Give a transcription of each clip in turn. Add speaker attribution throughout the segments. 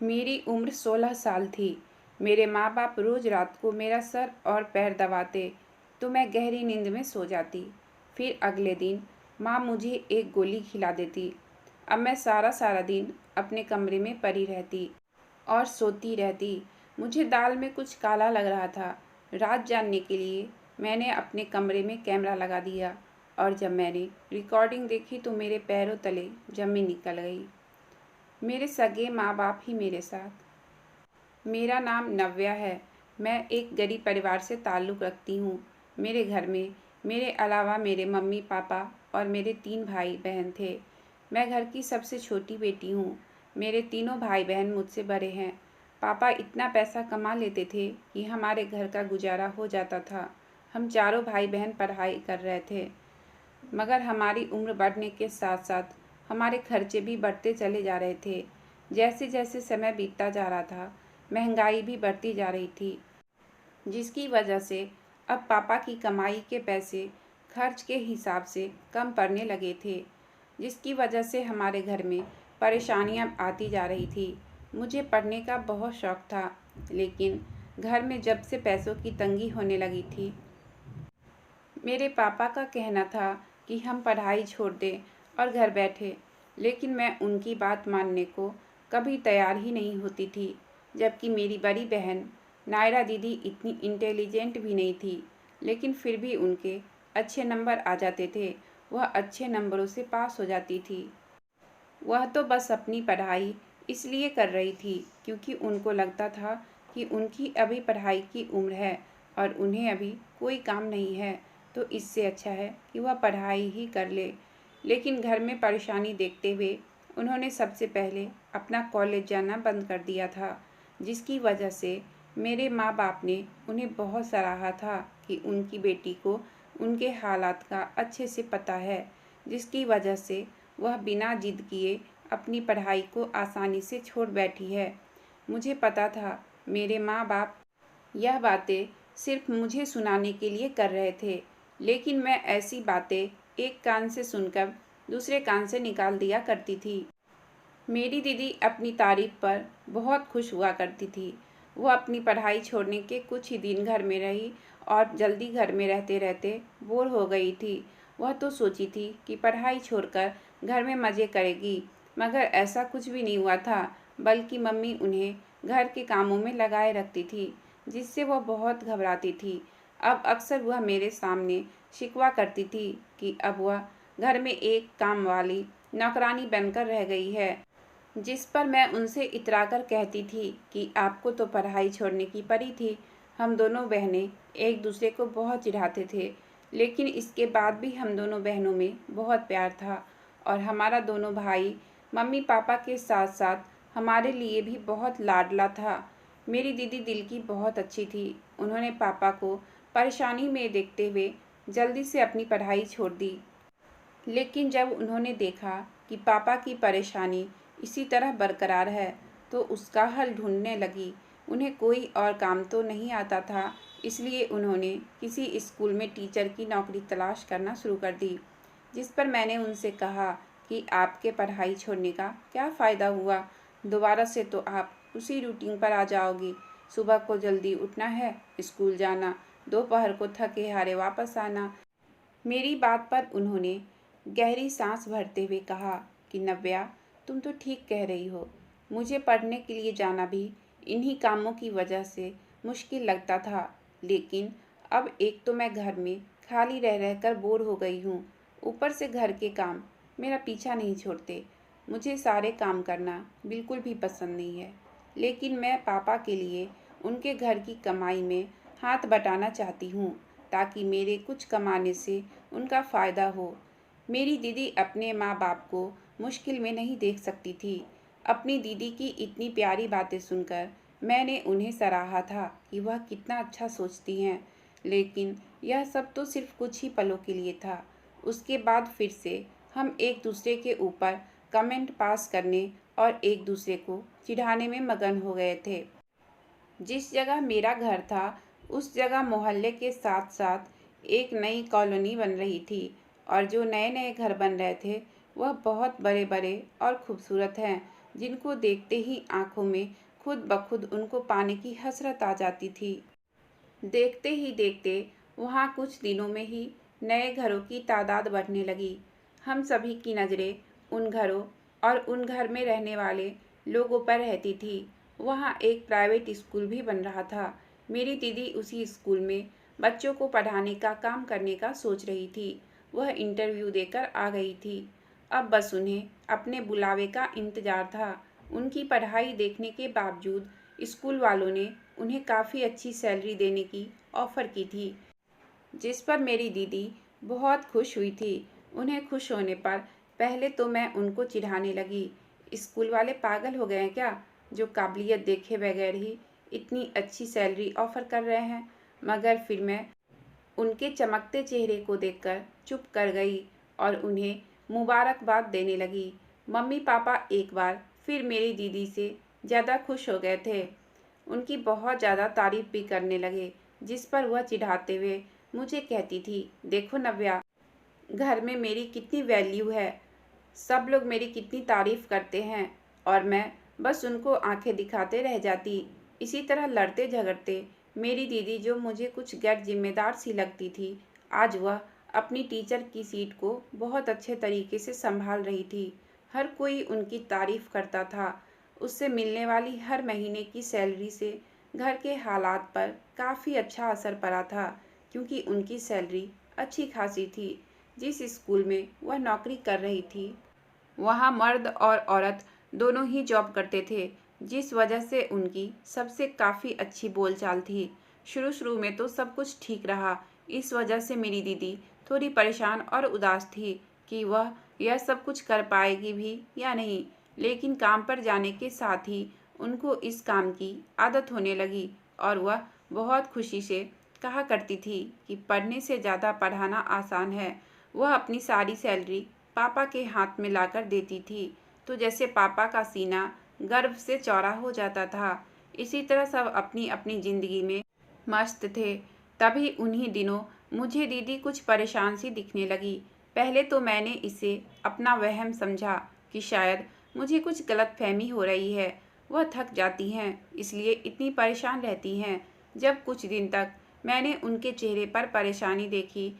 Speaker 1: मेरी उम्र 16 साल थी। मेरे माँ बाप रोज़ रात को मेरा सर और पैर दबाते तो मैं गहरी नींद में सो जाती। फिर अगले दिन माँ मुझे एक गोली खिला देती। अब मैं सारा सारा दिन अपने कमरे में पड़ी रहती और सोती रहती। मुझे दाल में कुछ काला लग रहा था। रात जानने के लिए मैंने अपने कमरे में कैमरा लगा दिया और जब मैंने रिकॉर्डिंग देखी तो मेरे पैरों तले जमीन निकल गई। मेरे सगे माँ बाप ही मेरे साथ। मेरा नाम नव्या है। मैं एक गरीब परिवार से ताल्लुक़ रखती हूँ। मेरे घर में मेरे अलावा मेरे मम्मी पापा और मेरे 3 भाई बहन थे। मैं घर की सबसे छोटी बेटी हूँ। मेरे तीनों भाई बहन मुझसे बड़े हैं। पापा इतना पैसा कमा लेते थे कि हमारे घर का गुजारा हो जाता था। हम चारों भाई बहन पढ़ाई कर रहे थे, मगर हमारी उम्र बढ़ने के साथ साथ हमारे खर्चे भी बढ़ते चले जा रहे थे। जैसे जैसे समय बीतता जा रहा था, महंगाई भी बढ़ती जा रही थी, जिसकी वजह से अब पापा की कमाई के पैसे खर्च के हिसाब से कम पड़ने लगे थे, जिसकी वजह से हमारे घर में परेशानियां आती जा रही थी। मुझे पढ़ने का बहुत शौक़ था, लेकिन घर में जब से पैसों की तंगी होने लगी थी, मेरे पापा का कहना था कि हम पढ़ाई छोड़ दें और घर बैठे, लेकिन मैं उनकी बात मानने को कभी तैयार ही नहीं होती थी। जबकि मेरी बड़ी बहन नायरा दीदी इतनी इंटेलिजेंट भी नहीं थी, लेकिन फिर भी उनके अच्छे नंबर आ जाते थे। वह अच्छे नंबरों से पास हो जाती थी। वह तो बस अपनी पढ़ाई इसलिए कर रही थी क्योंकि उनको लगता था कि उनकी अभी पढ़ाई की उम्र है और उन्हें अभी कोई काम नहीं है, तो इससे अच्छा है कि वह पढ़ाई ही कर ले। लेकिन घर में परेशानी देखते हुए उन्होंने सबसे पहले अपना कॉलेज जाना बंद कर दिया था, जिसकी वजह से मेरे माँ बाप ने उन्हें बहुत सराहा था कि उनकी बेटी को उनके हालात का अच्छे से पता है, जिसकी वजह से वह बिना जिद किए अपनी पढ़ाई को आसानी से छोड़ बैठी है। मुझे पता था मेरे माँ बाप यह बातें सिर्फ मुझे सुनाने के लिए कर रहे थे, लेकिन मैं ऐसी बातें एक कान से सुनकर दूसरे कान से निकाल दिया करती थी। मेरी दीदी अपनी तारीफ पर बहुत खुश हुआ करती थी। वह अपनी पढ़ाई छोड़ने के कुछ ही दिन घर में रही और जल्दी घर में रहते रहते बोर हो गई थी। वह तो सोची थी कि पढ़ाई छोड़कर घर में मज़े करेगी, मगर ऐसा कुछ भी नहीं हुआ था, बल्कि मम्मी उन्हें घर के कामों में लगाए रखती थी, जिससे वह बहुत घबराती थी। अब अक्सर वह मेरे सामने शिकवा करती थी कि अब वह घर में एक काम वाली नौकरानी बनकर रह गई है, जिस पर मैं उनसे इतराकर कहती थी कि आपको तो पढ़ाई छोड़ने की पड़ी थी। हम दोनों बहनें एक दूसरे को बहुत चिढ़ाते थे, लेकिन इसके बाद भी हम दोनों बहनों में बहुत प्यार था और हमारा दोनों भाई मम्मी पापा के साथ साथ हमारे लिए भी बहुत लाडला था। मेरी दीदी दिल की बहुत अच्छी थी। उन्होंने पापा को परेशानी में देखते हुए जल्दी से अपनी पढ़ाई छोड़ दी, लेकिन जब उन्होंने देखा कि पापा की परेशानी इसी तरह बरकरार है, तो उसका हल ढूंढने लगी। उन्हें कोई और काम तो नहीं आता था, इसलिए उन्होंने किसी स्कूल में टीचर की नौकरी तलाश करना शुरू कर दी, जिस पर मैंने उनसे कहा कि आपके पढ़ाई छोड़ने का क्या फ़ायदा हुआ। दोबारा से तो आप उसी रूटीन पर आ जाओगी। सुबह को जल्दी उठना है, स्कूल जाना, दोपहर को थके हारे वापस आना। मेरी बात पर उन्होंने गहरी सांस भरते हुए कहा कि नव्या, तुम तो ठीक कह रही हो। मुझे पढ़ने के लिए जाना भी इन्हीं कामों की वजह से मुश्किल लगता था, लेकिन अब एक तो मैं घर में खाली रह रहकर बोर हो गई हूँ, ऊपर से घर के काम मेरा पीछा नहीं छोड़ते। मुझे सारे काम करना बिल्कुल भी पसंद नहीं है, लेकिन मैं पापा के लिए उनके घर की कमाई में हाथ बटाना चाहती हूँ, ताकि मेरे कुछ कमाने से उनका फ़ायदा हो। मेरी दीदी अपने माँ बाप को मुश्किल में नहीं देख सकती थी। अपनी दीदी की इतनी प्यारी बातें सुनकर मैंने उन्हें सराहा था कि वह कितना अच्छा सोचती हैं, लेकिन यह सब तो सिर्फ कुछ ही पलों के लिए था। उसके बाद फिर से हम एक दूसरे के ऊपर कमेंट पास करने और एक दूसरे को चिढ़ाने में मगन हो गए थे। जिस जगह मेरा घर था, उस जगह मोहल्ले के साथ साथ एक नई कॉलोनी बन रही थी और जो नए नए घर बन रहे थे वह बहुत बड़े बड़े और खूबसूरत हैं, जिनको देखते ही आंखों में खुद ब खुद उनको पाने की हसरत आ जाती थी। देखते ही देखते वहाँ कुछ दिनों में ही नए घरों की तादाद बढ़ने लगी। हम सभी की नज़रें उन घरों और उन घर में रहने वाले लोगों पर रहती थी। वहाँ एक प्राइवेट स्कूल भी बन रहा था। मेरी दीदी उसी स्कूल में बच्चों को पढ़ाने का काम करने का सोच रही थी। वह इंटरव्यू देकर आ गई थी। अब बस उन्हें अपने बुलावे का इंतज़ार था। उनकी पढ़ाई देखने के बावजूद स्कूल वालों ने उन्हें काफ़ी अच्छी सैलरी देने की ऑफ़र की थी, जिस पर मेरी दीदी बहुत खुश हुई थी। उन्हें खुश होने पर पहले तो मैं उनको चिढ़ाने लगी, स्कूल वाले पागल हो गए हैं क्या, जो काबिलियत देखे बगैर ही इतनी अच्छी सैलरी ऑफ़र कर रहे हैं। मगर फिर मैं उनके चमकते चेहरे को देखकर चुप कर गई और उन्हें मुबारकबाद देने लगी। मम्मी पापा एक बार फिर मेरी दीदी से ज़्यादा खुश हो गए थे। उनकी बहुत ज़्यादा तारीफ़ भी करने लगे, जिस पर वह चिढ़ाते हुए मुझे कहती थी, देखो नव्या, घर में मेरी कितनी वैल्यू है, सब लोग मेरी कितनी तारीफ़ करते हैं और मैं बस उनको आंखें दिखाते रह जाती। इसी तरह लड़ते झगड़ते मेरी दीदी, जो मुझे कुछ गैर जिम्मेदार सी लगती थी, आज वह अपनी टीचर की सीट को बहुत अच्छे तरीके से संभाल रही थी। हर कोई उनकी तारीफ़ करता था। उससे मिलने वाली हर महीने की सैलरी से घर के हालात पर काफ़ी अच्छा असर पड़ा था, क्योंकि उनकी सैलरी अच्छी खासी थी। जिस स्कूल में वह नौकरी कर रही थी, वहाँ मर्द और औरत दोनों ही जॉब करते थे, जिस वजह से उनकी सबसे काफ़ी अच्छी बोलचाल थी। शुरू शुरू में तो सब कुछ ठीक रहा। इस वजह से मेरी दीदी थोड़ी परेशान और उदास थी कि वह यह सब कुछ कर पाएगी भी या नहीं। लेकिन काम पर जाने के साथ ही उनको इस काम की आदत होने लगी और वह बहुत खुशी से कहा करती थी कि पढ़ने से ज़्यादा पढ़ाना आसान है। वह अपनी सारी सैलरी पापा के हाथ में लाकर देती थी, तो जैसे पापा का सीना गर्व से चौड़ा हो जाता था। इसी तरह सब अपनी अपनी ज़िंदगी में मस्त थे। तभी उन्हीं दिनों मुझे दीदी कुछ परेशान सी दिखने लगी। पहले तो मैंने इसे अपना वहम समझा कि शायद मुझे कुछ गलतफहमी हो रही है। वह थक जाती हैं, इसलिए इतनी परेशान रहती हैं। जब कुछ दिन तक मैंने उनके चेहरे पर परेशानी देखी,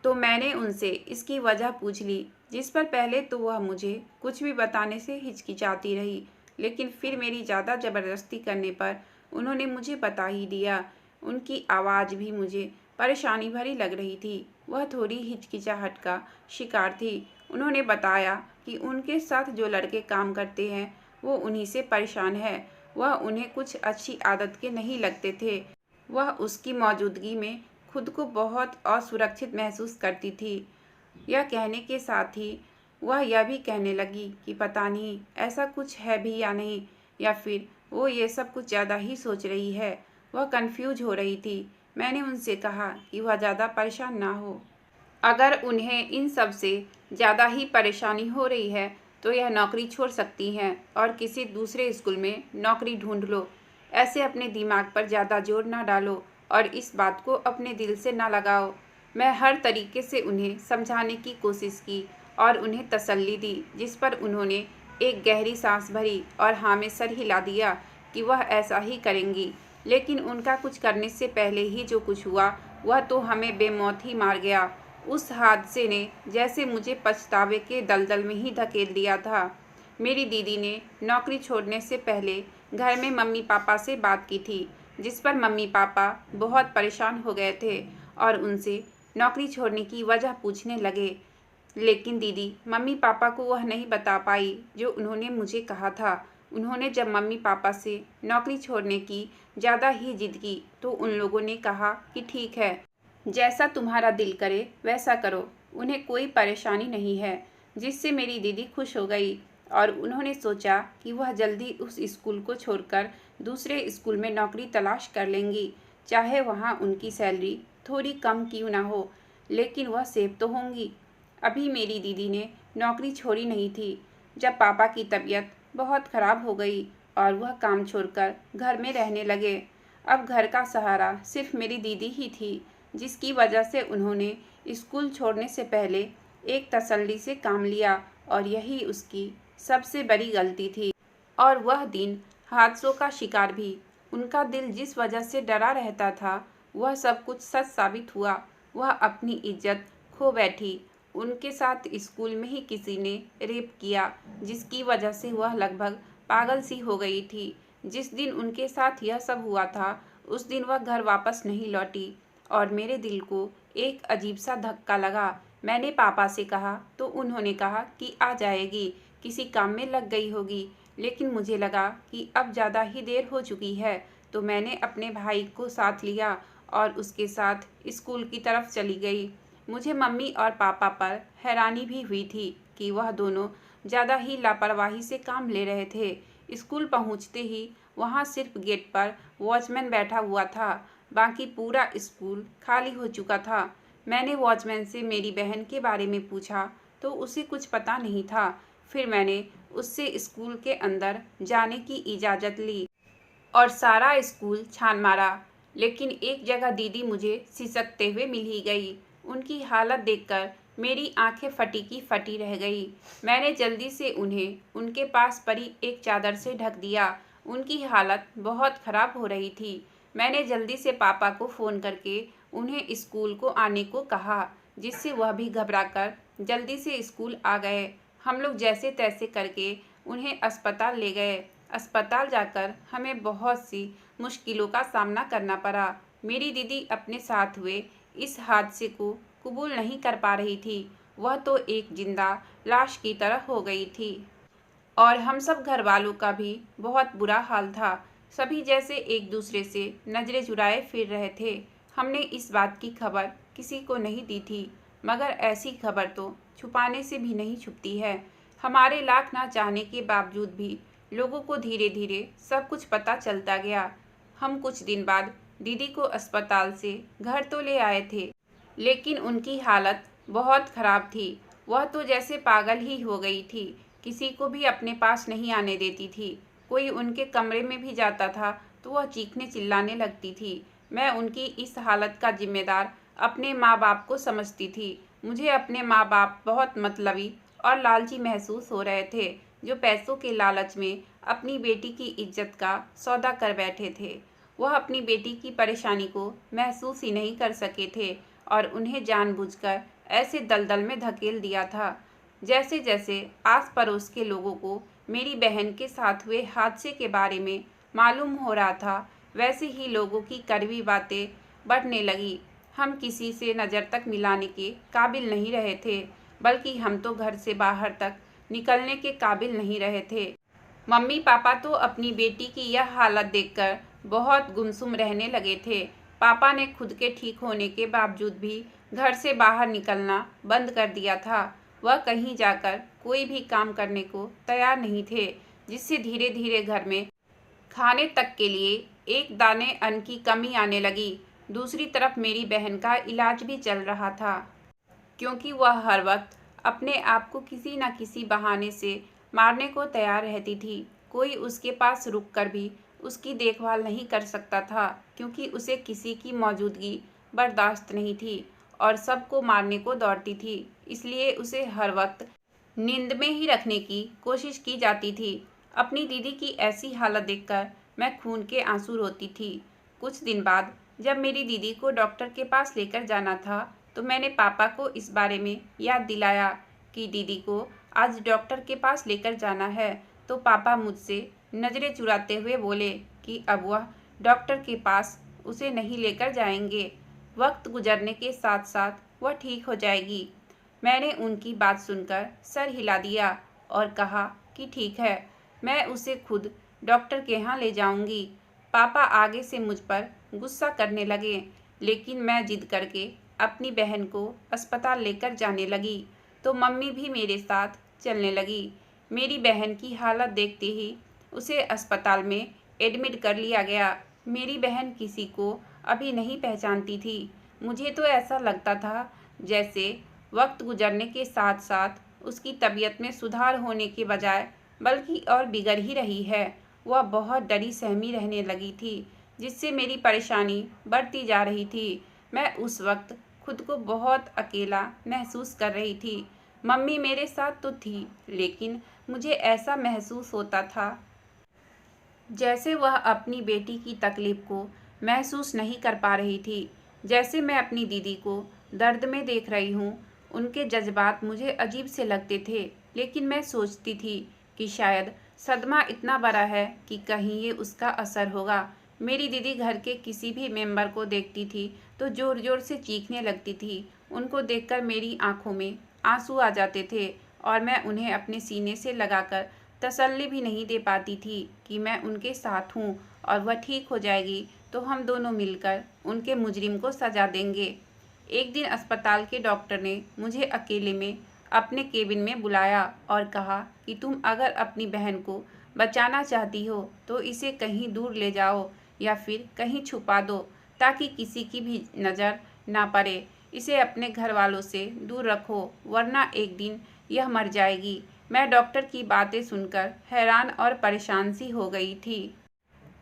Speaker 1: तो मैंने उनसे इसकी वजह पूछ ली, जिस पर पहले तो वह मुझे कुछ भी बताने से हिचकिचाती रही, लेकिन फिर मेरी ज़्यादा ज़बरदस्ती करने पर उन्होंने मुझे बता ही दिया। उनकी आवाज़ भी मुझे परेशानी भरी लग रही थी। वह थोड़ी हिचकिचाहट का शिकार थी। उन्होंने बताया कि उनके साथ जो लड़के काम करते हैं वो उन्हीं से परेशान है। वह उन्हें कुछ अच्छी आदत के नहीं लगते थे। वह उसकी मौजूदगी में खुद को बहुत असुरक्षित महसूस करती थी। यह कहने के साथ ही वह यह भी कहने लगी कि पता नहीं ऐसा कुछ है भी या नहीं, या फिर वो ये सब कुछ ज़्यादा ही सोच रही है। वह कंफ्यूज हो रही थी। मैंने उनसे कहा कि वह ज़्यादा परेशान ना हो। अगर उन्हें इन सब से ज़्यादा ही परेशानी हो रही है तो यह नौकरी छोड़ सकती हैं और किसी दूसरे स्कूल में नौकरी ढूंढ लो। ऐसे अपने दिमाग पर ज़्यादा जोर ना डालो और इस बात को अपने दिल से ना लगाओ। मैं हर तरीके से उन्हें समझाने की कोशिश की और उन्हें तसल्ली दी, जिस पर उन्होंने एक गहरी सांस भरी और हाँ में सर हिला दिया कि वह ऐसा ही करेंगी। लेकिन उनका कुछ करने से पहले ही जो कुछ हुआ वह तो हमें बेमौत ही मार गया। उस हादसे ने जैसे मुझे पछतावे के दलदल में ही धकेल दिया था। मेरी दीदी ने नौकरी छोड़ने से पहले घर में मम्मी पापा से बात की थी, जिस पर मम्मी पापा बहुत परेशान हो गए थे और उनसे नौकरी छोड़ने की वजह पूछने लगे। लेकिन दीदी मम्मी पापा को वह नहीं बता पाई जो उन्होंने मुझे कहा था। उन्होंने जब मम्मी पापा से नौकरी छोड़ने की ज़्यादा ही जिद की तो उन लोगों ने कहा कि ठीक है, जैसा तुम्हारा दिल करे वैसा करो, उन्हें कोई परेशानी नहीं है। जिससे मेरी दीदी खुश हो गई और उन्होंने सोचा कि वह जल्दी उस स्कूल को छोड़कर दूसरे स्कूल में नौकरी तलाश कर लेंगी। चाहे वहाँ उनकी सैलरी थोड़ी कम क्यों ना हो, लेकिन वह सेफ तो होंगी। अभी मेरी दीदी ने नौकरी छोड़ी नहीं थी जब पापा की तबीयत बहुत ख़राब हो गई और वह काम छोड़कर घर में रहने लगे। अब घर का सहारा सिर्फ मेरी दीदी ही थी, जिसकी वजह से उन्होंने स्कूल छोड़ने से पहले एक तसल्ली से काम लिया और यही उसकी सबसे बड़ी गलती थी। और वह दिन हादसों का शिकार भी। उनका दिल जिस वजह से डरा रहता था वह सब कुछ सच साबित हुआ। वह अपनी इज्जत खो बैठी। उनके साथ स्कूल में ही किसी ने रेप किया, जिसकी वजह से वह लगभग पागल सी हो गई थी। जिस दिन उनके साथ यह सब हुआ था उस दिन वह घर वापस नहीं लौटी और मेरे दिल को एक अजीब सा धक्का लगा। मैंने पापा से कहा तो उन्होंने कहा कि आ जाएगी, किसी काम में लग गई होगी। लेकिन मुझे लगा कि अब ज़्यादा ही देर हो चुकी है, तो मैंने अपने भाई को साथ लिया और उसके साथ स्कूल की तरफ चली गई। मुझे मम्मी और पापा पर हैरानी भी हुई थी कि वह दोनों ज़्यादा ही लापरवाही से काम ले रहे थे। स्कूल पहुंचते ही वहां सिर्फ गेट पर वॉचमैन बैठा हुआ था, बाकी पूरा स्कूल खाली हो चुका था। मैंने वॉचमैन से मेरी बहन के बारे में पूछा तो उसे कुछ पता नहीं था। फिर मैंने उससे स्कूल के अंदर जाने की इजाज़त ली और सारा स्कूल छान मारा, लेकिन एक जगह दीदी मुझे सिसकते हुए मिल ही गई। उनकी हालत देखकर मेरी आंखें फटी की फटी रह गई। मैंने जल्दी से उन्हें उनके पास पड़ी एक चादर से ढक दिया। उनकी हालत बहुत ख़राब हो रही थी। मैंने जल्दी से पापा को फ़ोन करके उन्हें स्कूल को आने को कहा, जिससे वह भी घबराकर जल्दी से स्कूल आ गए। हम लोग जैसे तैसे करके उन्हें अस्पताल ले गए। अस्पताल जाकर हमें बहुत सी मुश्किलों का सामना करना पड़ा। मेरी दीदी अपने साथ हुए इस हादसे को कबूल नहीं कर पा रही थी। वह तो एक जिंदा लाश की तरह हो गई थी और हम सब घर वालों का भी बहुत बुरा हाल था। सभी जैसे एक दूसरे से नज़रें चुराए फिर रहे थे। हमने इस बात की खबर किसी को नहीं दी थी, मगर ऐसी खबर तो छुपाने से भी नहीं छुपती है। हमारे लाख ना चाहने के बावजूद भी लोगों को धीरे धीरे सब कुछ पता चलता गया। हम कुछ दिन बाद दीदी को अस्पताल से घर तो ले आए थे, लेकिन उनकी हालत बहुत ख़राब थी। वह तो जैसे पागल ही हो गई थी, किसी को भी अपने पास नहीं आने देती थी। कोई उनके कमरे में भी जाता था तो वह चीखने चिल्लाने लगती थी। मैं उनकी इस हालत का जिम्मेदार अपने माँ बाप को समझती थी। मुझे अपने माँ बाप बहुत मतलबी और लालची महसूस हो रहे थे, जो पैसों के लालच में अपनी बेटी की इज्जत का सौदा कर बैठे थे। वह अपनी बेटी की परेशानी को महसूस ही नहीं कर सके थे और उन्हें जानबूझकर ऐसे दलदल में धकेल दिया था। जैसे जैसे आस पड़ोस के लोगों को मेरी बहन के साथ हुए हादसे के बारे में मालूम हो रहा था, वैसे ही लोगों की कड़वी बातें बढ़ने लगी। हम किसी से नज़र तक मिलाने के काबिल नहीं रहे थे, बल्कि हम तो घर से बाहर तक निकलने के काबिल नहीं रहे थे। मम्मी पापा तो अपनी बेटी की यह हालत देखकर बहुत गुमसुम रहने लगे थे। पापा ने खुद के ठीक होने के बावजूद भी घर से बाहर निकलना बंद कर दिया था। वह कहीं जाकर कोई भी काम करने को तैयार नहीं थे, जिससे धीरे धीरे घर में खाने तक के लिए एक दाने अन्न की कमी आने लगी। दूसरी तरफ मेरी बहन का इलाज भी चल रहा था, क्योंकि वह हर वक्त अपने आप को किसी न किसी बहाने से मारने को तैयार रहती थी। कोई उसके पास रुककर भी उसकी देखभाल नहीं कर सकता था, क्योंकि उसे किसी की मौजूदगी बर्दाश्त नहीं थी और सबको मारने को दौड़ती थी। इसलिए उसे हर वक्त नींद में ही रखने की कोशिश की जाती थी। अपनी दीदी की ऐसी हालत देखकर मैं खून के आंसू रोती थी। कुछ दिन बाद जब मेरी दीदी को डॉक्टर के पास लेकर जाना था, तो मैंने पापा को इस बारे में याद दिलाया कि दीदी को आज डॉक्टर के पास लेकर जाना है। तो पापा मुझसे नज़रें चुराते हुए बोले कि अब वह डॉक्टर के पास उसे नहीं लेकर जाएंगे। वक्त गुजरने के साथ साथ वह ठीक हो जाएगी। मैंने उनकी बात सुनकर सर हिला दिया और कहा कि ठीक है, मैं उसे खुद डॉक्टर के यहाँ ले जाऊंगी। पापा आगे से मुझ पर गुस्सा करने लगे, लेकिन मैं जिद करके अपनी बहन को अस्पताल लेकर जाने लगी, तो मम्मी भी मेरे साथ चलने लगी। मेरी बहन की हालत देखते ही उसे अस्पताल में एडमिट कर लिया गया। मेरी बहन किसी को अभी नहीं पहचानती थी। मुझे तो ऐसा लगता था जैसे वक्त गुजरने के साथ साथ उसकी तबीयत में सुधार होने के बजाय बल्कि और बिगड़ ही रही है। वह बहुत डरी सहमी रहने लगी थी, जिससे मेरी परेशानी बढ़ती जा रही थी। मैं उस वक्त खुद को बहुत अकेला महसूस कर रही थी। मम्मी मेरे साथ तो थी, लेकिन मुझे ऐसा महसूस होता था जैसे वह अपनी बेटी की तकलीफ को महसूस नहीं कर पा रही थी। जैसे मैं अपनी दीदी को दर्द में देख रही हूँ। उनके जज्बात मुझे अजीब से लगते थे, लेकिन मैं सोचती थी कि शायद सदमा इतना बड़ा है कि कहीं ये उसका असर होगा। मेरी दीदी घर के किसी भी मेंबर को देखती थी तो ज़ोर ज़ोर से चीखने लगती थी। उनको देखकर मेरी आंखों में आंसू आ जाते थे और मैं उन्हें अपने सीने से लगाकर तसल्ली भी नहीं दे पाती थी कि मैं उनके साथ हूँ और वह ठीक हो जाएगी तो हम दोनों मिलकर उनके मुजरिम को सजा देंगे। एक दिन अस्पताल के डॉक्टर ने मुझे अकेले में अपने केबिन में बुलाया और कहा कि तुम अगर अपनी बहन को बचाना चाहती हो तो इसे कहीं दूर ले जाओ या फिर कहीं छुपा दो ताकि किसी की भी नज़र ना पड़े। इसे अपने घर वालों से दूर रखो वरना एक दिन यह मर जाएगी। मैं डॉक्टर की बातें सुनकर हैरान और परेशान सी हो गई थी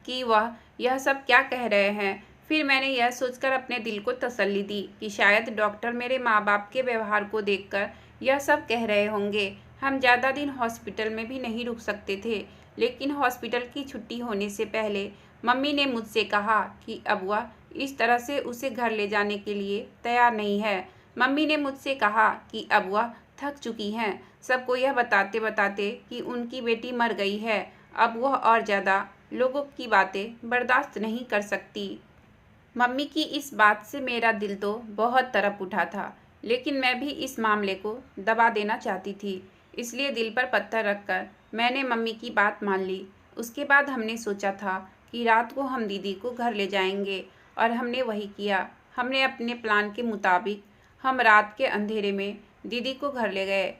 Speaker 1: कि वह यह सब क्या कह रहे हैं। फिर मैंने यह सोचकर अपने दिल को तसल्ली दी कि शायद डॉक्टर मेरे माँ बाप के व्यवहार को देखकर यह सब कह रहे होंगे। हम ज़्यादा दिन हॉस्पिटल में भी नहीं रुक सकते थे, लेकिन हॉस्पिटल की छुट्टी होने से पहले मम्मी ने मुझसे कहा कि अब वह इस तरह से उसे घर ले जाने के लिए तैयार नहीं है। मम्मी ने मुझसे कहा कि अब वह थक चुकी हैं सबको यह बताते बताते कि उनकी बेटी मर गई है। अब वह और ज़्यादा लोगों की बातें बर्दाश्त नहीं कर सकती। मम्मी की इस बात से मेरा दिल तो बहुत तड़प उठा था, लेकिन मैं भी इस मामले को दबा देना चाहती थी। इसलिए दिल पर पत्थर रखकर मैंने मम्मी की बात मान ली। उसके बाद हमने सोचा था कि रात को हम दीदी को घर ले जाएंगे और हमने वही किया। हमने अपने प्लान के मुताबिक हम रात के अंधेरे में दीदी को घर ले गए,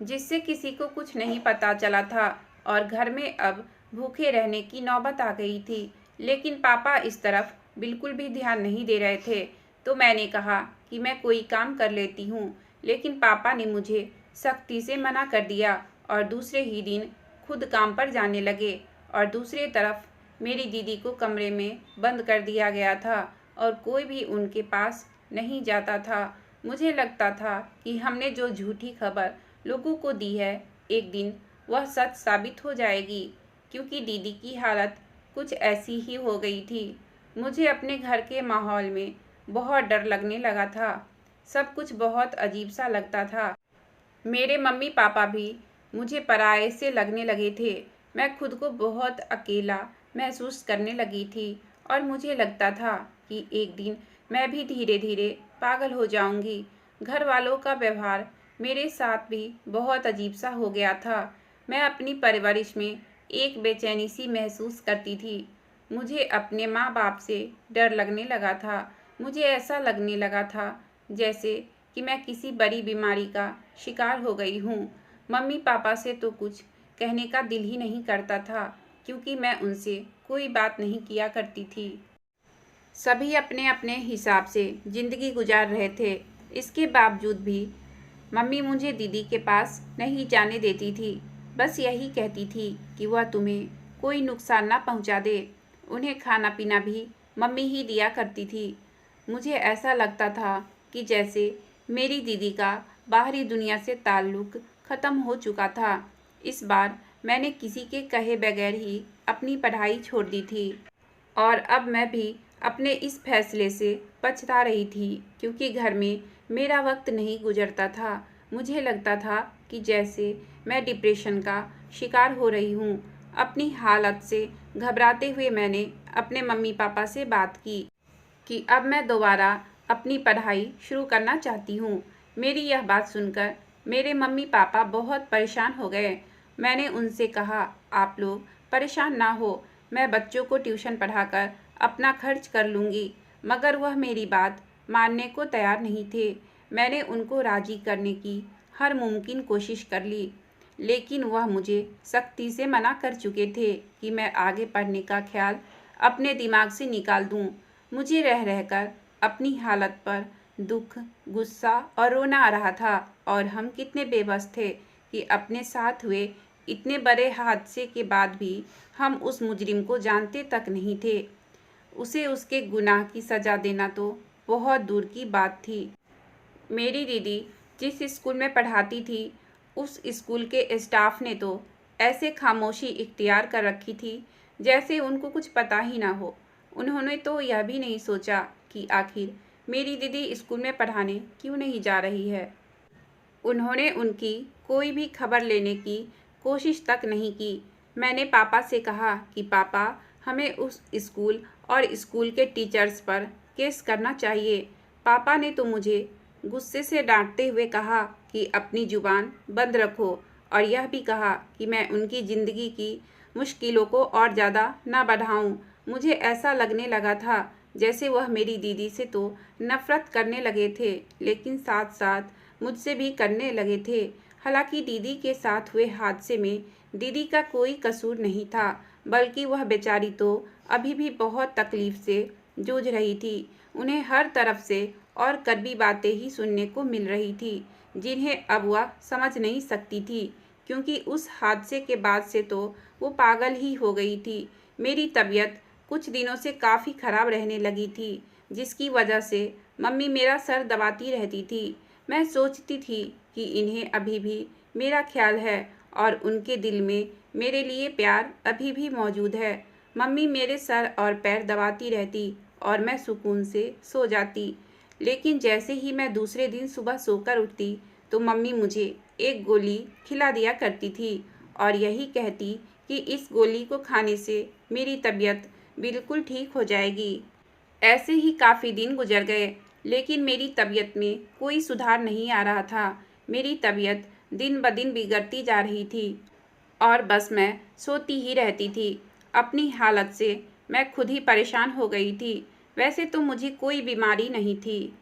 Speaker 1: जिससे किसी को कुछ नहीं पता चला था और घर में अब भूखे रहने की नौबत आ गई थी। लेकिन पापा इस तरफ बिल्कुल भी ध्यान नहीं दे रहे थे। तो मैंने कहा कि मैं कोई काम कर लेती हूँ, लेकिन पापा ने मुझे सख्ती से मना कर दिया और दूसरे ही दिन खुद काम पर जाने लगे। और दूसरी तरफ मेरी दीदी को कमरे में बंद कर दिया गया था और कोई भी उनके पास नहीं जाता था। मुझे लगता था कि हमने जो झूठी खबर लोगों को दी है, एक दिन वह सच साबित हो जाएगी, क्योंकि दीदी की हालत कुछ ऐसी ही हो गई थी। मुझे अपने घर के माहौल में बहुत डर लगने लगा था। सब कुछ बहुत अजीब सा लगता था। मेरे मम्मी पापा भी मुझे पराये से लगने लगे थे। मैं खुद को बहुत अकेला महसूस करने लगी थी और मुझे लगता था कि एक दिन मैं भी धीरे धीरे पागल हो जाऊंगी। घर वालों का व्यवहार मेरे साथ भी बहुत अजीब सा हो गया था। मैं अपनी परवरिश में एक बेचैनी सी महसूस करती थी। मुझे अपने माँ बाप से डर लगने लगा था। मुझे ऐसा लगने लगा था जैसे कि मैं किसी बड़ी बीमारी का शिकार हो गई हूँ। मम्मी पापा से तो कुछ कहने का दिल ही नहीं करता था, क्योंकि मैं उनसे कोई बात नहीं किया करती थी। सभी अपने अपने हिसाब से ज़िंदगी गुजार रहे थे। इसके बावजूद भी मम्मी मुझे दीदी के पास नहीं जाने देती थी। बस यही कहती थी कि वह तुम्हें कोई नुकसान ना पहुंचा दे। उन्हें खाना पीना भी मम्मी ही दिया करती थी। मुझे ऐसा लगता था कि जैसे मेरी दीदी का बाहरी दुनिया से ताल्लुक़ ख़त्म हो चुका था। इस बार मैंने किसी के कहे बगैर ही अपनी पढ़ाई छोड़ दी थी और अब मैं भी अपने इस फैसले से पछता रही थी, क्योंकि घर में मेरा वक्त नहीं गुजरता था। मुझे लगता था कि जैसे मैं डिप्रेशन का शिकार हो रही हूँ। अपनी हालत से घबराते हुए मैंने अपने मम्मी पापा से बात की कि अब मैं दोबारा अपनी पढ़ाई शुरू करना चाहती हूँ। मेरी यह बात सुनकर मेरे मम्मी पापा बहुत परेशान हो गए। मैंने उनसे कहा, आप लोग परेशान ना हो, मैं बच्चों को ट्यूशन पढ़ाकर अपना खर्च कर लूँगी। मगर वह मेरी बात मानने को तैयार नहीं थे। मैंने उनको राज़ी करने की हर मुमकिन कोशिश कर ली, लेकिन वह मुझे सख्ती से मना कर चुके थे कि मैं आगे पढ़ने का ख्याल अपने दिमाग से निकाल दूं। मुझे रह रहकर अपनी हालत पर दुख, गुस्सा और रोना आ रहा था। और हम कितने बेबस थे कि अपने साथ हुए इतने बड़े हादसे के बाद भी हम उस मुजरिम को जानते तक नहीं थे। उसे उसके गुनाह की सज़ा देना तो बहुत दूर की बात थी। मेरी दीदी जिस स्कूल में पढ़ाती थी, उस स्कूल के स्टाफ ने तो ऐसे खामोशी इख्तियार कर रखी थी जैसे उनको कुछ पता ही ना हो। उन्होंने तो यह भी नहीं सोचा कि आखिर मेरी दीदी स्कूल में पढ़ाने क्यों नहीं जा रही है। उन्होंने उनकी कोई भी खबर लेने की कोशिश तक नहीं की। मैंने पापा से कहा कि पापा, हमें उस स्कूल और स्कूल के टीचर्स पर केस करना चाहिए। पापा ने तो मुझे गुस्से से डांटते हुए कहा कि अपनी जुबान बंद रखो, और यह भी कहा कि मैं उनकी ज़िंदगी की मुश्किलों को और ज़्यादा ना बढ़ाऊं। मुझे ऐसा लगने लगा था जैसे वह मेरी दीदी से तो नफ़रत करने लगे थे, लेकिन साथ साथ मुझसे भी करने लगे थे। हालांकि दीदी के साथ हुए हादसे में दीदी का कोई कसूर नहीं था, बल्कि वह बेचारी तो अभी भी बहुत तकलीफ से जूझ रही थी। उन्हें हर तरफ से और कड़वी बातें ही सुनने को मिल रही थी, जिन्हें अब वह समझ नहीं सकती थी, क्योंकि उस हादसे के बाद से तो वो पागल ही हो गई थी। मेरी तबीयत कुछ दिनों से काफ़ी ख़राब रहने लगी थी, जिसकी वजह से मम्मी मेरा सर दबाती रहती थी। मैं सोचती थी कि इन्हें अभी भी मेरा ख्याल है और उनके दिल में मेरे लिए प्यार अभी भी मौजूद है। मम्मी मेरे सर और पैर दबाती रहती और मैं सुकून से सो जाती। लेकिन जैसे ही मैं दूसरे दिन सुबह सोकर उठती तो मम्मी मुझे एक गोली खिला दिया करती थी और यही कहती कि इस गोली को खाने से मेरी तबीयत बिल्कुल ठीक हो जाएगी। ऐसे ही काफ़ी दिन गुजर गए, लेकिन मेरी तबीयत में कोई सुधार नहीं आ रहा था। मेरी तबीयत दिन ब दिन बिगड़ती जा रही थी और बस मैं सोती ही रहती थी। अपनी हालत से मैं खुद ही परेशान हो गई थी। वैसे तो मुझे कोई बीमारी नहीं थी,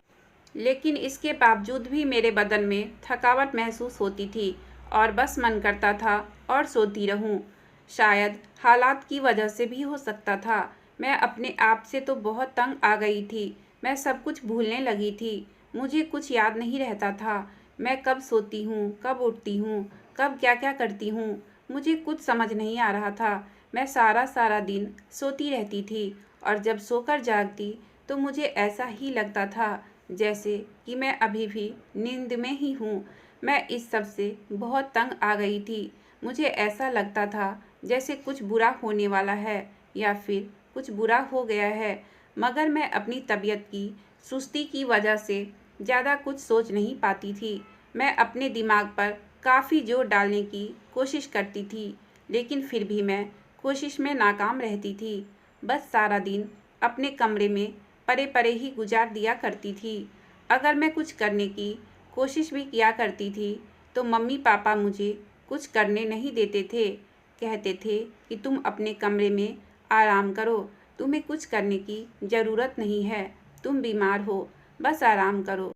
Speaker 1: लेकिन इसके बावजूद भी मेरे बदन में थकावट महसूस होती थी और बस मन करता था और सोती रहूं। शायद हालात की वजह से भी हो सकता था। मैं अपने आप से तो बहुत तंग आ गई थी। मैं सब कुछ भूलने लगी थी। मुझे कुछ याद नहीं रहता था। मैं कब सोती हूँ, कब उठती हूँ, कब क्या क्या करती हूँ, मुझे कुछ समझ नहीं आ रहा था। मैं सारा सारा दिन सोती रहती थी और जब सोकर जागती तो मुझे ऐसा ही लगता था जैसे कि मैं अभी भी नींद में ही हूँ। मैं इस सब से बहुत तंग आ गई थी। मुझे ऐसा लगता था जैसे कुछ बुरा होने वाला है या फिर कुछ बुरा हो गया है, मगर मैं अपनी तबीयत की सुस्ती की वजह से ज़्यादा कुछ सोच नहीं पाती थी। मैं अपने दिमाग पर काफ़ी जोर डालने की कोशिश करती थी, लेकिन फिर भी मैं कोशिश में नाकाम रहती थी। बस सारा दिन अपने कमरे में पड़े पड़े ही गुजार दिया करती थी। अगर मैं कुछ करने की कोशिश भी किया करती थी तो मम्मी पापा मुझे कुछ करने नहीं देते थे। कहते थे कि तुम अपने कमरे में आराम करो, तुम्हें कुछ करने की ज़रूरत नहीं है, तुम बीमार हो, बस आराम करो।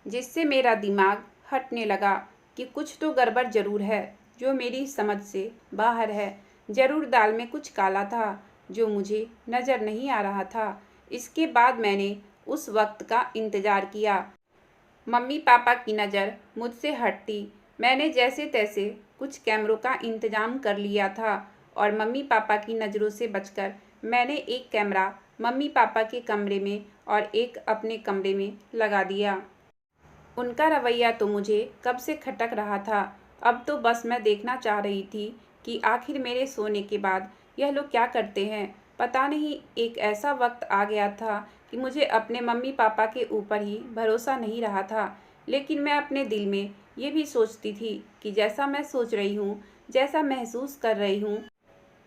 Speaker 1: जिससे मेरा दिमाग हटने लगा कि कुछ तो गड़बड़ ज़रूर है, जो मेरी समझ से बाहर है। ज़रूर दाल में कुछ काला था जो मुझे नज़र नहीं आ रहा था। इसके बाद मैंने उस वक्त का इंतज़ार किया। मम्मी पापा की नज़र मुझसे हटती। मैंने जैसे तैसे कुछ कैमरों का इंतज़ाम कर लिया था और मम्मी पापा की नज़रों से बचकर मैंने एक कैमरा मम्मी पापा के कमरे में और एक अपने कमरे में लगा दिया। उनका रवैया तो मुझे कब से खटक रहा था। अब तो बस मैं देखना चाह रही थी कि आखिर मेरे सोने के बाद यह लोग क्या करते हैं। पता नहीं, एक ऐसा वक्त आ गया था कि मुझे अपने मम्मी पापा के ऊपर ही भरोसा नहीं रहा था। लेकिन मैं अपने दिल में ये भी सोचती थी कि जैसा मैं सोच रही हूँ, जैसा महसूस कर रही हूँ,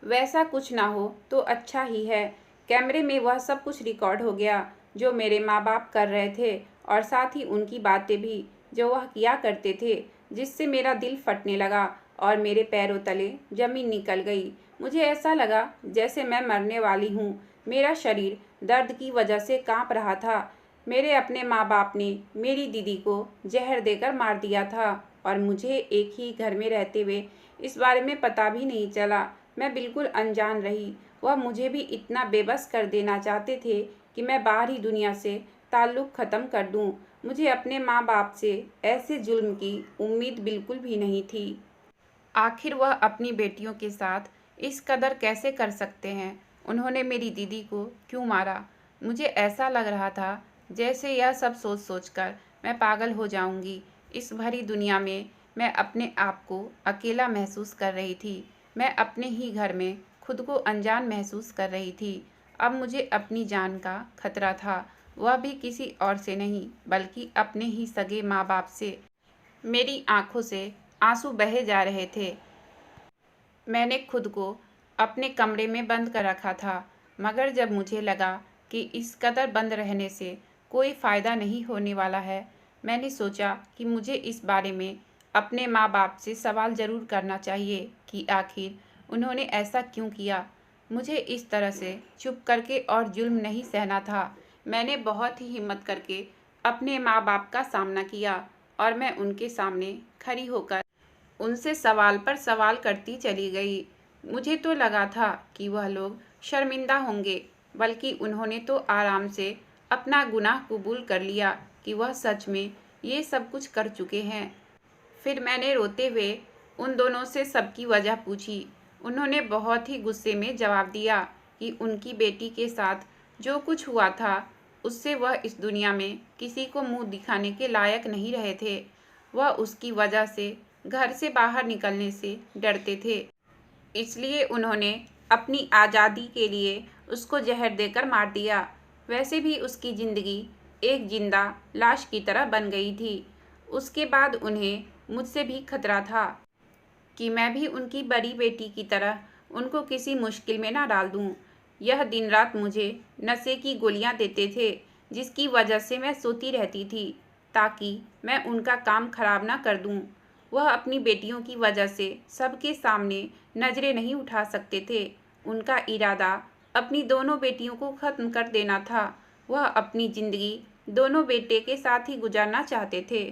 Speaker 1: वैसा कुछ ना हो तो अच्छा ही है। कैमरे में वह सब कुछ रिकॉर्ड हो गया जो मेरे माँ बाप कर रहे थे, और साथ ही उनकी बातें भी जो वह किया करते थे, जिससे मेरा दिल फटने लगा और मेरे पैरों तले जमीन निकल गई। मुझे ऐसा लगा जैसे मैं मरने वाली हूँ। मेरा शरीर दर्द की वजह से काँप रहा था। मेरे अपने माँ बाप ने मेरी दीदी को जहर देकर मार दिया था और मुझे एक ही घर में रहते हुए इस बारे में पता भी नहीं चला। मैं बिल्कुल अनजान रही। वह मुझे भी इतना बेबस कर देना चाहते थे कि मैं बाहरी दुनिया से ताल्लुक़ ख़त्म कर दूं। मुझे अपने माँ बाप से ऐसे जुल्म की उम्मीद बिल्कुल भी नहीं थी। आखिर वह अपनी बेटियों के साथ इस कदर कैसे कर सकते हैं? उन्होंने मेरी दीदी को क्यों मारा? मुझे ऐसा लग रहा था जैसे यह सब सोच सोचकर मैं पागल हो जाऊंगी। इस भरी दुनिया में मैं अपने आप को अकेला महसूस कर रही थी। मैं अपने ही घर में खुद को अनजान महसूस कर रही थी। अब मुझे अपनी जान का खतरा था, वह भी किसी और से नहीं बल्कि अपने ही सगे माँ बाप से। मेरी आंखों से आंसू बहे जा रहे थे। मैंने खुद को अपने कमरे में बंद कर रखा था, मगर जब मुझे लगा कि इस कदर बंद रहने से कोई फ़ायदा नहीं होने वाला है, मैंने सोचा कि मुझे इस बारे में अपने माँ बाप से सवाल ज़रूर करना चाहिए कि आखिर उन्होंने ऐसा क्यों किया। मुझे इस तरह से चुप करके और जुल्म नहीं सहना था। मैंने बहुत ही हिम्मत करके अपने माँ बाप का सामना किया और मैं उनके सामने खड़ी होकर उनसे सवाल पर सवाल करती चली गई। मुझे तो लगा था कि वह लोग शर्मिंदा होंगे, बल्कि उन्होंने तो आराम से अपना गुनाह कबूल कर लिया कि वह सच में ये सब कुछ कर चुके हैं। फिर मैंने रोते हुए उन दोनों से सबकी वजह पूछी। उन्होंने बहुत ही गुस्से में जवाब दिया कि उनकी बेटी के साथ जो कुछ हुआ था उससे वह इस दुनिया में किसी को मुंह दिखाने के लायक नहीं रहे थे। वह उसकी वजह से घर से बाहर निकलने से डरते थे, इसलिए उन्होंने अपनी आज़ादी के लिए उसको जहर देकर मार दिया। वैसे भी उसकी ज़िंदगी एक जिंदा लाश की तरह बन गई थी। उसके बाद उन्हें मुझसे भी खतरा था कि मैं भी उनकी बड़ी बेटी की तरह उनको किसी मुश्किल में ना डाल दूं। यह दिन रात मुझे नशे की गोलियां देते थे, जिसकी वजह से मैं सोती रहती थी ताकि मैं उनका काम खराब ना कर दूं। वह अपनी बेटियों की वजह से सबके सामने नजरें नहीं उठा सकते थे। उनका इरादा अपनी दोनों बेटियों को ख़त्म कर देना था। वह अपनी ज़िंदगी दोनों बेटे के साथ ही गुजारना चाहते थे।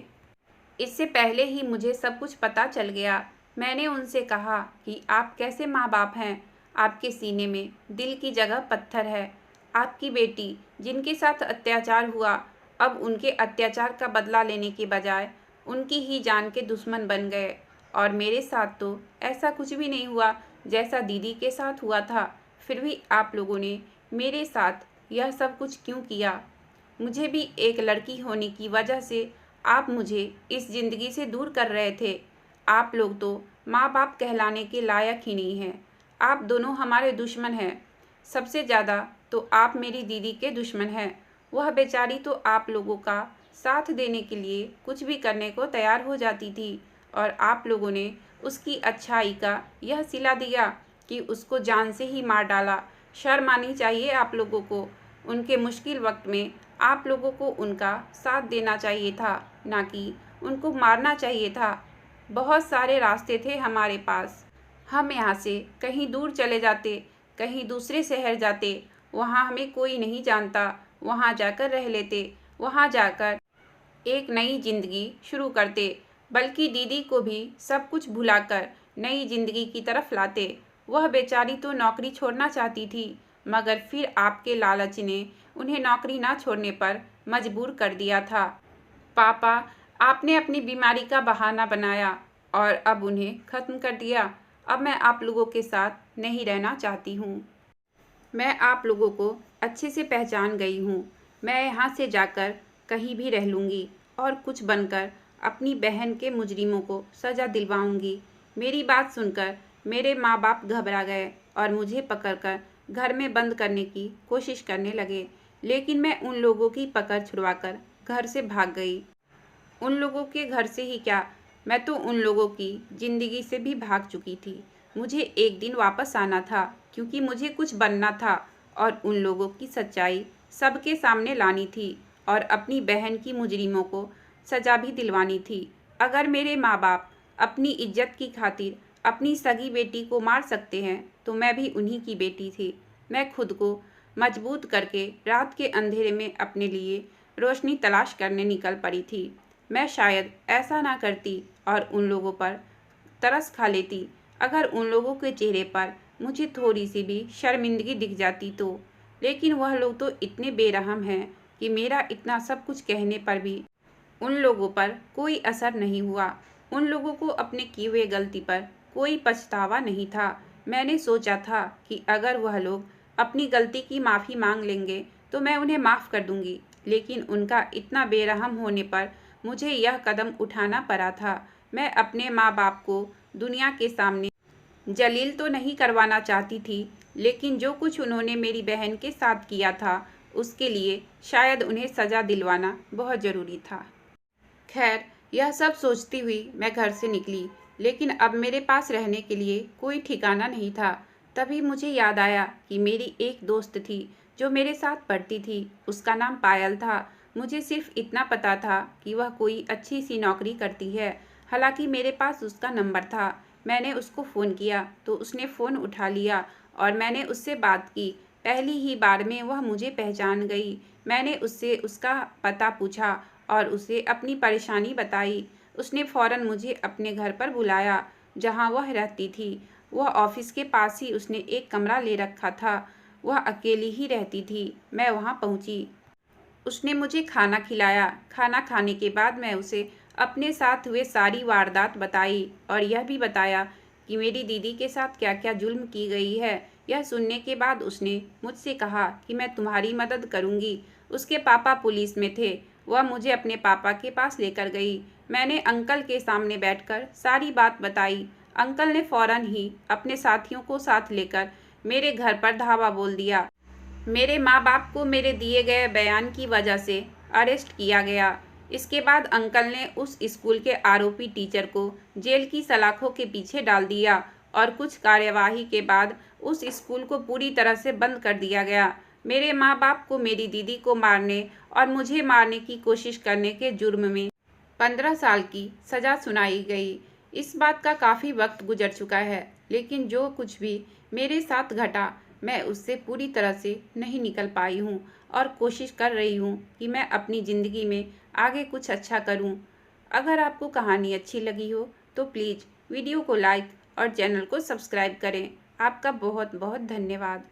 Speaker 1: इससे पहले ही मुझे सब कुछ पता चल गया। मैंने उनसे कहा कि आप कैसे माँ बाप हैं, आपके सीने में दिल की जगह पत्थर है। आपकी बेटी जिनके साथ अत्याचार हुआ, अब उनके अत्याचार का बदला लेने के बजाय उनकी ही जान के दुश्मन बन गए। और मेरे साथ तो ऐसा कुछ भी नहीं हुआ जैसा दीदी के साथ हुआ था। फिर भी आप लोगों ने मेरे साथ यह सब कुछ क्यों किया? मुझे भी एक लड़की होने की वजह से आप मुझे इस ज़िंदगी से दूर कर रहे थे। आप लोग तो माँ बाप कहलाने के लायक ही नहीं हैं। आप दोनों हमारे दुश्मन हैं। सबसे ज़्यादा तो आप मेरी दीदी के दुश्मन हैं। वह बेचारी तो आप लोगों का साथ देने के लिए कुछ भी करने को तैयार हो जाती थी, और आप लोगों ने उसकी अच्छाई का यह सिला दिया कि उसको जान से ही मार डाला। शर्म आनी चाहिए आप लोगों को। उनके मुश्किल वक्त में आप लोगों को उनका साथ देना चाहिए था, ना कि उनको मारना चाहिए था। बहुत सारे रास्ते थे हमारे पास। हम यहाँ से कहीं दूर चले जाते, कहीं दूसरे शहर जाते, वहाँ हमें कोई नहीं जानता, वहाँ जाकर रह लेते, वहाँ जाकर एक नई जिंदगी शुरू करते, बल्कि दीदी को भी सब कुछ भुलाकर नई जिंदगी की तरफ लाते। वह बेचारी तो नौकरी छोड़ना चाहती थी, मगर फिर आपके लालच ने उन्हें नौकरी ना छोड़ने पर मजबूर कर दिया था। पापा, आपने अपनी बीमारी का बहाना बनाया और अब उन्हें ख़त्म कर दिया। अब मैं आप लोगों के साथ नहीं रहना चाहती हूँ। मैं आप लोगों को अच्छे से पहचान गई हूँ। मैं यहाँ से जाकर कहीं भी रह लूँगी और कुछ बनकर अपनी बहन के मुजरिमों को सज़ा दिलवाऊँगी। मेरी बात सुनकर मेरे माँ बाप घबरा गए और मुझे पकड़कर घर में बंद करने की कोशिश करने लगे, लेकिन मैं उन लोगों की पकड़ छुड़वाकर घर से भाग गई। उन लोगों के घर से ही क्या, मैं तो उन लोगों की ज़िंदगी से भी भाग चुकी थी। मुझे एक दिन वापस आना था, क्योंकि मुझे कुछ बनना था और उन लोगों की सच्चाई सबके सामने लानी थी और अपनी बहन की मुजरिमों को सज़ा भी दिलवानी थी। अगर मेरे माँ बाप अपनी इज्जत की खातिर अपनी सगी बेटी को मार सकते हैं, तो मैं भी उन्हीं की बेटी थी। मैं खुद को मजबूत करके रात के अंधेरे में अपने लिए रोशनी तलाश करने निकल पड़ी थी। मैं शायद ऐसा ना करती और उन लोगों पर तरस खा लेती, अगर उन लोगों के चेहरे पर मुझे थोड़ी सी भी शर्मिंदगी दिख जाती तो। लेकिन वह लोग तो इतने बेरहम हैं कि मेरा इतना सब कुछ कहने पर भी उन लोगों पर कोई असर नहीं हुआ। उन लोगों को अपने किए हुए गलती पर कोई पछतावा नहीं था। मैंने सोचा था कि अगर वह लोग अपनी गलती की माफ़ी मांग लेंगे तो मैं उन्हें माफ़ कर दूंगी, लेकिन उनका इतना बेरहम होने पर मुझे यह कदम उठाना पड़ा था। मैं अपने माँ बाप को दुनिया के सामने जलील तो नहीं करवाना चाहती थी, लेकिन जो कुछ उन्होंने मेरी बहन के साथ किया था उसके लिए शायद उन्हें सज़ा दिलवाना बहुत ज़रूरी था। खैर, यह सब सोचती हुई मैं घर से निकली, लेकिन अब मेरे पास रहने के लिए कोई ठिकाना नहीं था। तभी मुझे याद आया कि मेरी एक दोस्त थी जो मेरे साथ पढ़ती थी। उसका नाम पायल था। मुझे सिर्फ इतना पता था कि वह कोई अच्छी सी नौकरी करती है। हालांकि मेरे पास उसका नंबर था। मैंने उसको फ़ोन किया तो उसने फ़ोन उठा लिया और मैंने उससे बात की। पहली ही बार में वह मुझे पहचान गई। मैंने उससे उसका पता पूछा और उसे अपनी परेशानी बताई। उसने फ़ौरन मुझे अपने घर पर बुलाया जहाँ वह रहती थी। वह ऑफिस के पास ही उसने एक कमरा ले रखा था। वह अकेली ही रहती थी। मैं वहाँ पहुँची। उसने मुझे खाना खिलाया। खाना खाने के बाद मैं उसे अपने साथ हुए सारी वारदात बताई और यह भी बताया कि मेरी दीदी के साथ क्या क्या जुल्म की गई है। यह सुनने के बाद उसने मुझसे कहा कि मैं तुम्हारी मदद करूंगी। उसके पापा पुलिस में थे। वह मुझे अपने पापा के पास लेकर गई। मैंने अंकल के सामने बैठकर सारी बात बताई। अंकल ने फौरन ही अपने साथियों को साथ लेकर मेरे घर पर धावा बोल दिया। मेरे माँ बाप को मेरे दिए गए बयान की वजह से अरेस्ट किया गया। इसके बाद अंकल ने उस स्कूल के आरोपी टीचर को जेल की सलाखों के पीछे डाल दिया और कुछ कार्यवाही के बाद उस स्कूल को पूरी तरह से बंद कर दिया गया। मेरे माँ बाप को मेरी दीदी को मारने और मुझे मारने की कोशिश करने के जुर्म में 15 साल की सज़ा सुनाई गई। इस बात का काफ़ी वक्त गुजर चुका है, लेकिन जो कुछ भी मेरे साथ घटा मैं उससे पूरी तरह से नहीं निकल पाई हूँ और कोशिश कर रही हूँ कि मैं अपनी ज़िंदगी में आगे कुछ अच्छा करूँ। अगर आपको कहानी अच्छी लगी हो तो प्लीज़ वीडियो को लाइक और चैनल को सब्सक्राइब करें। आपका बहुत बहुत धन्यवाद।